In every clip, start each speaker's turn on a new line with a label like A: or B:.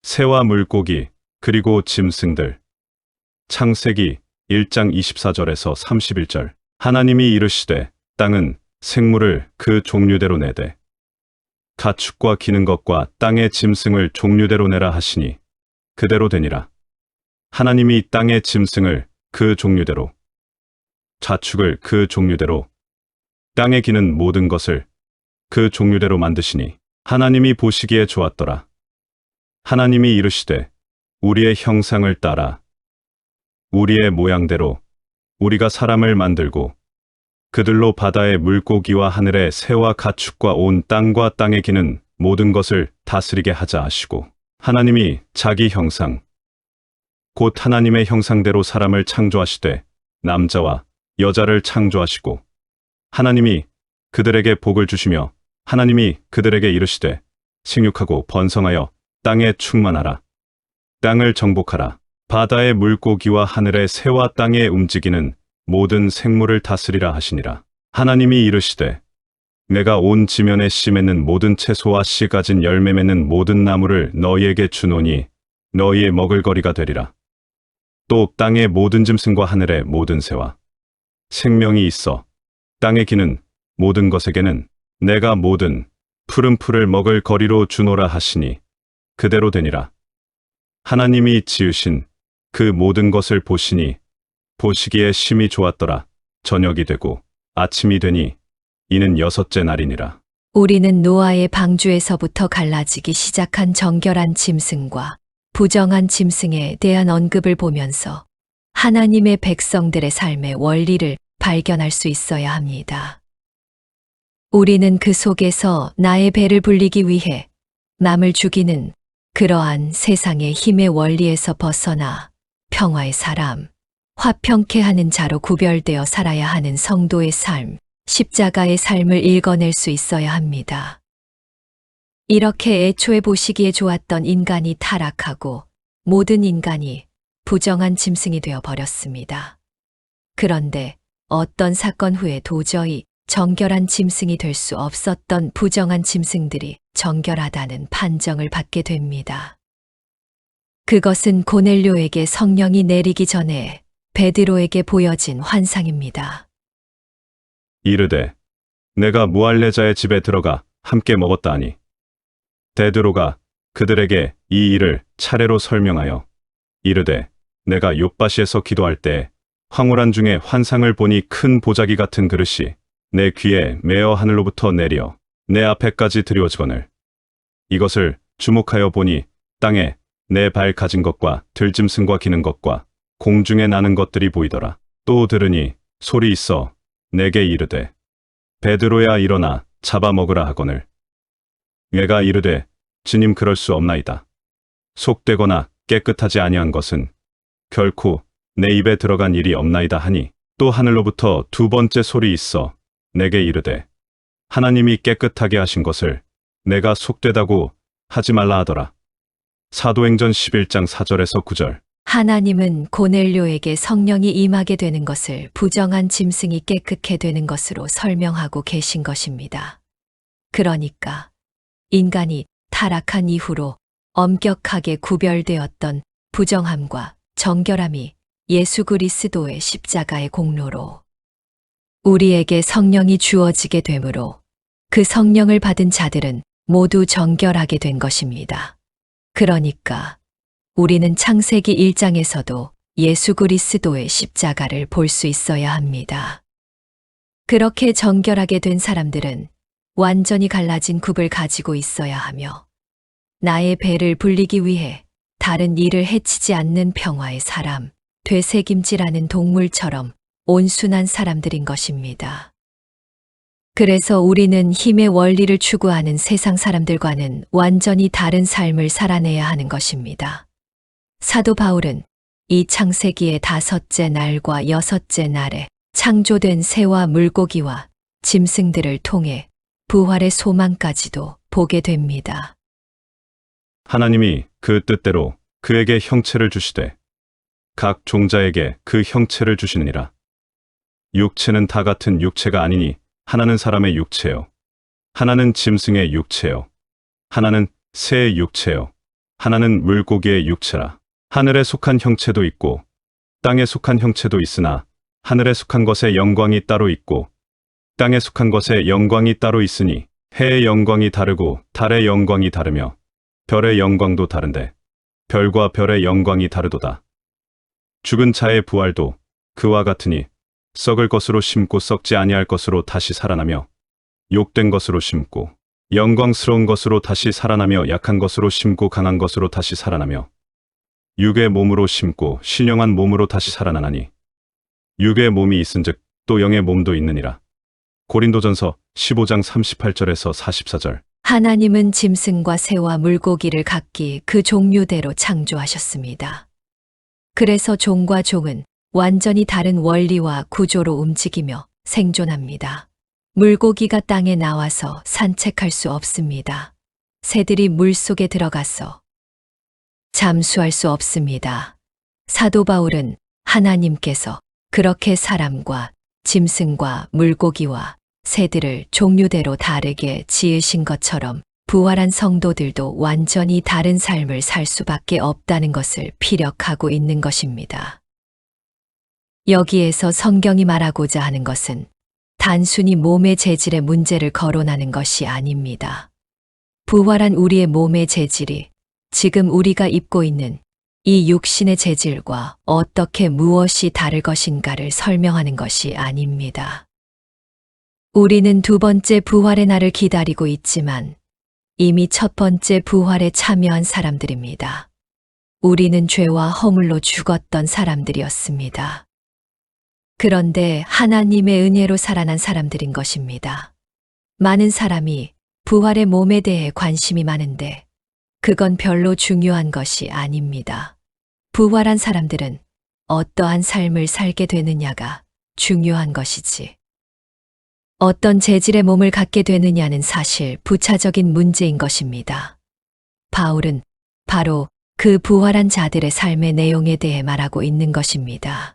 A: 새와 물고기 그리고 짐승들. 창세기 1장 24절에서 31절. 하나님이 이르시되 땅은 생물을 그 종류대로 내되 가축과 기는 것과 땅의 짐승을 종류대로 내라 하시니 그대로 되니라. 하나님이 땅의 짐승을 그 종류대로, 가축을 그 종류대로, 땅에 기는 모든 것을 그 종류대로 만드시니 하나님이 보시기에 좋았더라. 하나님이 이르시되 우리의 형상을 따라 우리의 모양대로 우리가 사람을 만들고 그들로 바다의 물고기와 하늘의 새와 가축과 온 땅과 땅에 기는 모든 것을 다스리게 하자 하시고, 하나님이 자기 형상 곧 하나님의 형상대로 사람을 창조하시되 남자와 여자를 창조하시고, 하나님이 그들에게 복을 주시며 하나님이 그들에게 이르시되 생육하고 번성하여 땅에 충만하라. 땅을 정복하라. 바다의 물고기와 하늘의 새와 땅에 움직이는 모든 생물을 다스리라 하시니라. 하나님이 이르시되 내가 온 지면에 씨 맺는 모든 채소와 씨 가진 열매 맺는 모든 나무를 너희에게 주노니 너희의 먹을거리가 되리라. 또 땅의 모든 짐승과 하늘의 모든 새와 생명이 있어 땅에 기는 모든 것에게는 내가 모든 푸른 풀을 먹을 거리로 주노라 하시니 그대로 되니라. 하나님이 지으신 그 모든 것을 보시니 보시기에 심히 좋았더라. 저녁이 되고 아침이 되니 이는 여섯째 날이니라.
B: 우리는 노아의 방주에서부터 갈라지기 시작한 정결한 짐승과 부정한 짐승에 대한 언급을 보면서 하나님의 백성들의 삶의 원리를 발견할 수 있어야 합니다. 우리는 그 속에서 나의 배를 불리기 위해 남을 죽이는 그러한 세상의 힘의 원리에서 벗어나 평화의 사람, 화평케 하는 자로 구별되어 살아야 하는 성도의 삶, 십자가의 삶을 읽어낼 수 있어야 합니다. 이렇게 애초에 보시기에 좋았던 인간이 타락하고 모든 인간이 부정한 짐승이 되어 버렸습니다. 그런데 어떤 사건 후에 도저히 정결한 짐승이 될 수 없었던 부정한 짐승들이 정결하다는 판정을 받게 됩니다. 그것은 고넬료에게 성령이 내리기 전에 베드로에게 보여진 환상입니다.
A: 이르되 내가 무할례자의 집에 들어가 함께 먹었다 하니 베드로가 그들에게 이 일을 차례로 설명하여 이르되 내가 욥바시에서 기도할 때 황홀한 중에 환상을 보니 큰 보자기 같은 그릇이 내 귀에 매어 하늘로부터 내려 내 앞에까지 드리워지거늘 이것을 주목하여 보니 땅에 내 발 가진 것과 들짐승과 기는 것과 공중에 나는 것들이 보이더라. 또 들으니 소리 있어 내게 이르되 베드로야 일어나 잡아먹으라 하거늘 내가 이르되 주님 그럴 수 없나이다. 속되거나 깨끗하지 아니한 것은 결코 내 입에 들어간 일이 없나이다 하니 또 하늘로부터 두 번째 소리 있어 내게 이르되 하나님이 깨끗하게 하신 것을 내가 속되다고 하지 말라 하더라. 사도행전 11장 4절에서 9절.
B: 하나님은 고넬료에게 성령이 임하게 되는 것을 부정한 짐승이 깨끗게 되는 것으로 설명하고 계신 것입니다. 그러니까 인간이 타락한 이후로 엄격하게 구별되었던 부정함과 정결함이 예수 그리스도의 십자가의 공로로 우리에게 성령이 주어지게 되므로 그 성령을 받은 자들은 모두 정결하게 된 것입니다. 그러니까 우리는 창세기 1장에서도 예수 그리스도의 십자가를 볼 수 있어야 합니다. 그렇게 정결하게 된 사람들은 완전히 갈라진 굽을 가지고 있어야 하며 나의 배를 불리기 위해 다른 이를 해치지 않는 평화의 사람, 되새김질하는 동물처럼 온순한 사람들인 것입니다. 그래서 우리는 힘의 원리를 추구하는 세상 사람들과는 완전히 다른 삶을 살아내야 하는 것입니다. 사도 바울은 이 창세기의 다섯째 날과 여섯째 날에 창조된 새와 물고기와 짐승들을 통해 부활의 소망까지도 보게 됩니다.
A: 하나님이 그 뜻대로 그에게 형체를 주시되 각 종자에게 그 형체를 주시느니라. 육체는 다 같은 육체가 아니니 하나는 사람의 육체요, 하나는 짐승의 육체요, 하나는 새의 육체요, 하나는 물고기의 육체라. 하늘에 속한 형체도 있고 땅에 속한 형체도 있으나 하늘에 속한 것의 영광이 따로 있고 땅에 속한 것의 영광이 따로 있으니 해의 영광이 다르고 달의 영광이 다르며 별의 영광도 다른데 별과 별의 영광이 다르도다. 죽은 자의 부활도 그와 같으니 썩을 것으로 심고 썩지 아니할 것으로 다시 살아나며 욕된 것으로 심고 영광스러운 것으로 다시 살아나며 약한 것으로 심고 강한 것으로 다시 살아나며 육의 몸으로 심고 신령한 몸으로 다시 살아나나니 육의 몸이 있은즉 또 영의 몸도 있느니라. 고린도전서 15장 38절에서 44절.
B: 하나님은 짐승과 새와 물고기를 각기 그 종류대로 창조하셨습니다. 그래서 종과 종은 완전히 다른 원리와 구조로 움직이며 생존합니다. 물고기가 땅에 나와서 산책할 수 없습니다. 새들이 물 속에 들어가서 잠수할 수 없습니다. 사도 바울은 하나님께서 그렇게 사람과 짐승과 물고기와 새들을 종류대로 다르게 지으신 것처럼 부활한 성도들도 완전히 다른 삶을 살 수밖에 없다는 것을 피력하고 있는 것입니다. 여기에서 성경이 말하고자 하는 것은 단순히 몸의 재질의 문제를 거론하는 것이 아닙니다. 부활한 우리의 몸의 재질이 지금 우리가 입고 있는 이 육신의 재질과 어떻게 무엇이 다를 것인가를 설명하는 것이 아닙니다. 우리는 두 번째 부활의 날을 기다리고 있지만 이미 첫 번째 부활에 참여한 사람들입니다. 우리는 죄와 허물로 죽었던 사람들이었습니다. 그런데 하나님의 은혜로 살아난 사람들인 것입니다. 많은 사람이 부활의 몸에 대해 관심이 많은데 그건 별로 중요한 것이 아닙니다. 부활한 사람들은 어떠한 삶을 살게 되느냐가 중요한 것이지. 어떤 재질의 몸을 갖게 되느냐는 사실 부차적인 문제인 것입니다. 바울은 바로 그 부활한 자들의 삶의 내용에 대해 말하고 있는 것입니다.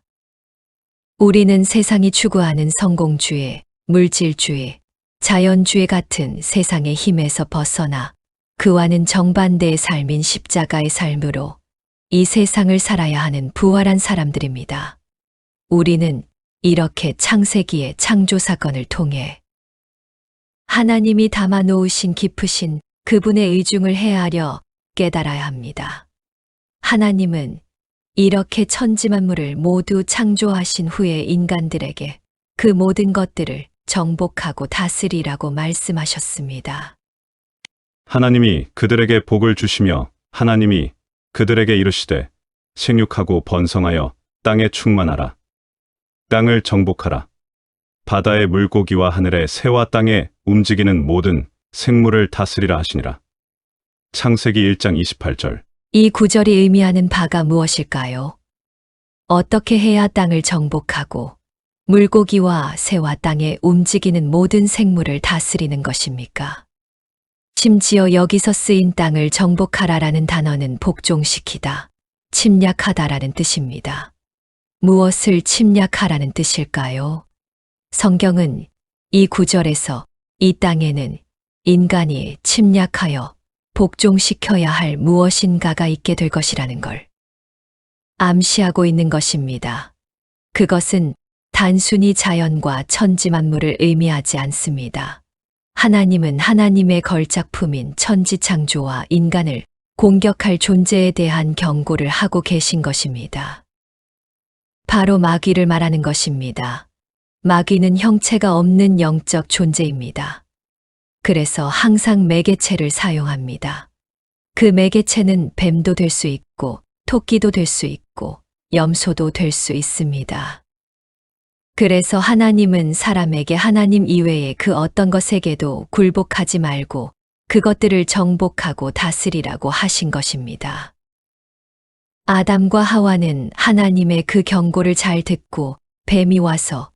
B: 우리는 세상이 추구하는 성공주의, 물질주의, 자연주의 같은 세상의 힘에서 벗어나 그와는 정반대의 삶인 십자가의 삶으로 이 세상을 살아야 하는 부활한 사람들입니다. 우리는 이렇게 창세기의 창조 사건을 통해 하나님이 담아 놓으신 깊으신 그분의 의중을 헤아려 깨달아야 합니다. 하나님은 이렇게 천지만물을 모두 창조하신 후에 인간들에게 그 모든 것들을 정복하고 다스리라고 말씀하셨습니다.
A: 하나님이 그들에게 복을 주시며 하나님이 그들에게 이르시되 생육하고 번성하여 땅에 충만하라. 땅을 정복하라. 바다의 물고기와 하늘의 새와 땅에 움직이는 모든 생물을 다스리라 하시니라. 창세기 1장 28절.
B: 이 구절이 의미하는 바가 무엇일까요? 어떻게 해야 땅을 정복하고 물고기와 새와 땅에 움직이는 모든 생물을 다스리는 것입니까? 심지어 여기서 쓰인 땅을 정복하라라는 단어는 복종시키다, 침략하다라는 뜻입니다. 무엇을 침략하라는 뜻일까요? 성경은 이 구절에서 이 땅에는 인간이 침략하여 복종시켜야 할 무엇인가가 있게 될 것이라는 걸 암시하고 있는 것입니다. 그것은 단순히 자연과 천지만물을 의미하지 않습니다. 하나님은 하나님의 걸작품인 천지창조와 인간을 공격할 존재에 대한 경고를 하고 계신 것입니다. 바로 마귀를 말하는 것입니다. 마귀는 형체가 없는 영적 존재입니다. 그래서 항상 매개체를 사용합니다. 그 매개체는 뱀도 될 수 있고 토끼도 될 수 있고 염소도 될 수 있습니다. 그래서 하나님은 사람에게 하나님 이외의 그 어떤 것에게도 굴복하지 말고 그것들을 정복하고 다스리라고 하신 것입니다. 아담과 하와는 하나님의 그 경고를 잘 듣고 뱀이 와서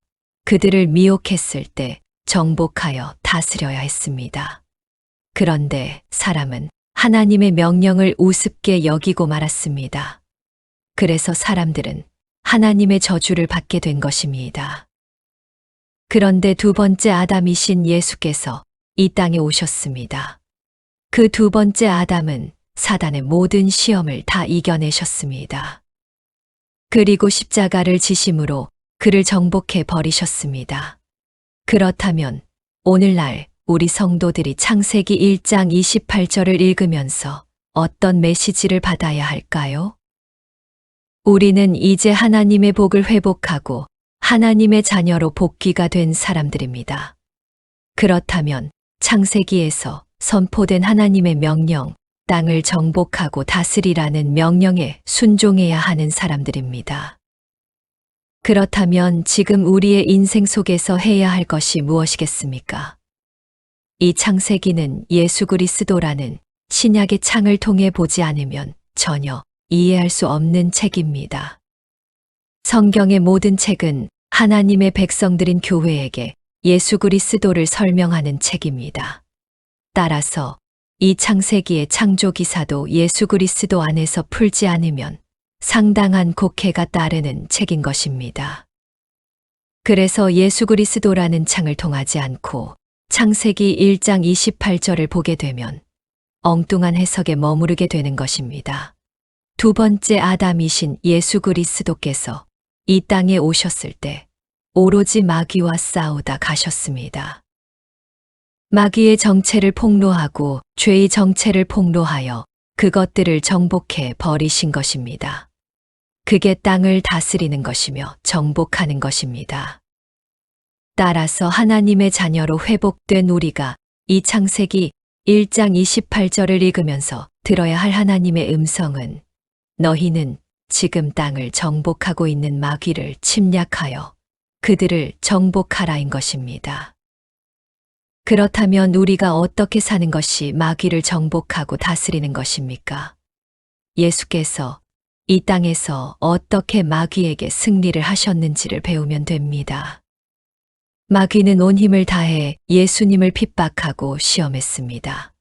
B: 그들을 미혹했을 때 정복하여 다스려야 했습니다. 그런데 사람은 하나님의 명령을 우습게 여기고 말았습니다. 그래서 사람들은 하나님의 저주를 받게 된 것입니다. 그런데 두 번째 아담이신 예수께서 이 땅에 오셨습니다. 그 두 번째 아담은 사단의 모든 시험을 다 이겨내셨습니다. 그리고 십자가를 지심으로 그를 정복해 버리셨습니다. 그렇다면 오늘날 우리 성도들이 창세기 1장 28절을 읽으면서 어떤 메시지를 받아야 할까요? 우리는 이제 하나님의 복을 회복하고 하나님의 자녀로 복귀가 된 사람들입니다. 그렇다면 창세기에서 선포된 하나님의 명령, 땅을 정복하고 다스리라는 명령에 순종해야 하는 사람들입니다. 그렇다면 지금 우리의 인생 속에서 해야 할 것이 무엇이겠습니까? 이 창세기는 예수 그리스도라는 신약의 창을 통해 보지 않으면 전혀 이해할 수 없는 책입니다. 성경의 모든 책은 하나님의 백성들인 교회에게 예수 그리스도를 설명하는 책입니다. 따라서 이 창세기의 창조 기사도 예수 그리스도 안에서 풀지 않으면 상당한 곡해가 따르는 책인 것입니다. 그래서 예수 그리스도라는 창을 통하지 않고 창세기 1장 28절을 보게 되면 엉뚱한 해석에 머무르게 되는 것입니다. 두 번째 아담이신 예수 그리스도께서 이 땅에 오셨을 때 오로지 마귀와 싸우다 가셨습니다. 마귀의 정체를 폭로하고 죄의 정체를 폭로하여 그것들을 정복해 버리신 것입니다. 그게 땅을 다스리는 것이며 정복하는 것입니다. 따라서 하나님의 자녀로 회복된 우리가 이 창세기 1장 28절을 읽으면서 들어야 할 하나님의 음성은 너희는 지금 땅을 정복하고 있는 마귀를 침략하여 그들을 정복하라인 것입니다. 그렇다면 우리가 어떻게 사는 것이 마귀를 정복하고 다스리는 것입니까? 예수께서 이 땅에서 어떻게 마귀에게 승리를 하셨는지를 배우면 됩니다. 마귀는 온 힘을 다해 예수님을 핍박하고 시험했습니다.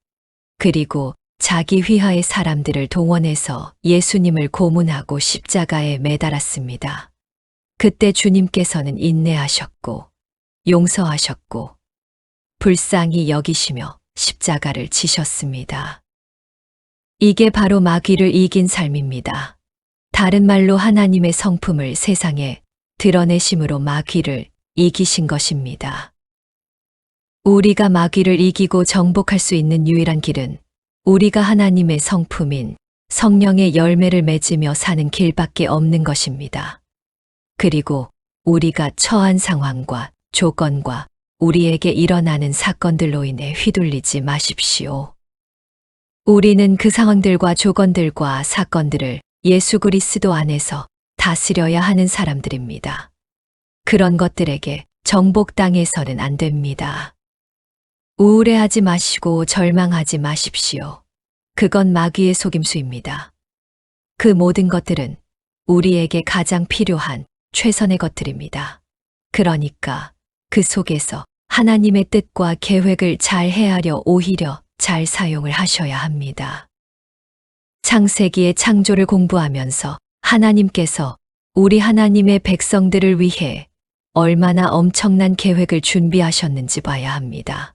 B: 그리고 자기 휘하의 사람들을 동원해서 예수님을 고문하고 십자가에 매달았습니다. 그때 주님께서는 인내하셨고 용서하셨고 불쌍히 여기시며 십자가를 지셨습니다. 이게 바로 마귀를 이긴 삶입니다. 다른 말로 하나님의 성품을 세상에 드러내심으로 마귀를 이기신 것입니다. 우리가 마귀를 이기고 정복할 수 있는 유일한 길은 우리가 하나님의 성품인 성령의 열매를 맺으며 사는 길밖에 없는 것입니다. 그리고 우리가 처한 상황과 조건과 우리에게 일어나는 사건들로 인해 휘둘리지 마십시오. 우리는 그 상황들과 조건들과 사건들을 예수 그리스도 안에서 다스려야 하는 사람들입니다. 그런 것들에게 정복당해서는 안 됩니다. 우울해하지 마시고 절망하지 마십시오. 그건 마귀의 속임수입니다. 그 모든 것들은 우리에게 가장 필요한 최선의 것들입니다. 그러니까 그 속에서 하나님의 뜻과 계획을 잘 헤아려 오히려 잘 사용을 하셔야 합니다. 창세기의 창조를 공부하면서 하나님께서 우리 하나님의 백성들을 위해 얼마나 엄청난 계획을 준비하셨는지 봐야 합니다.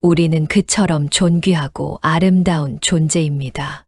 B: 우리는 그처럼 존귀하고 아름다운 존재입니다.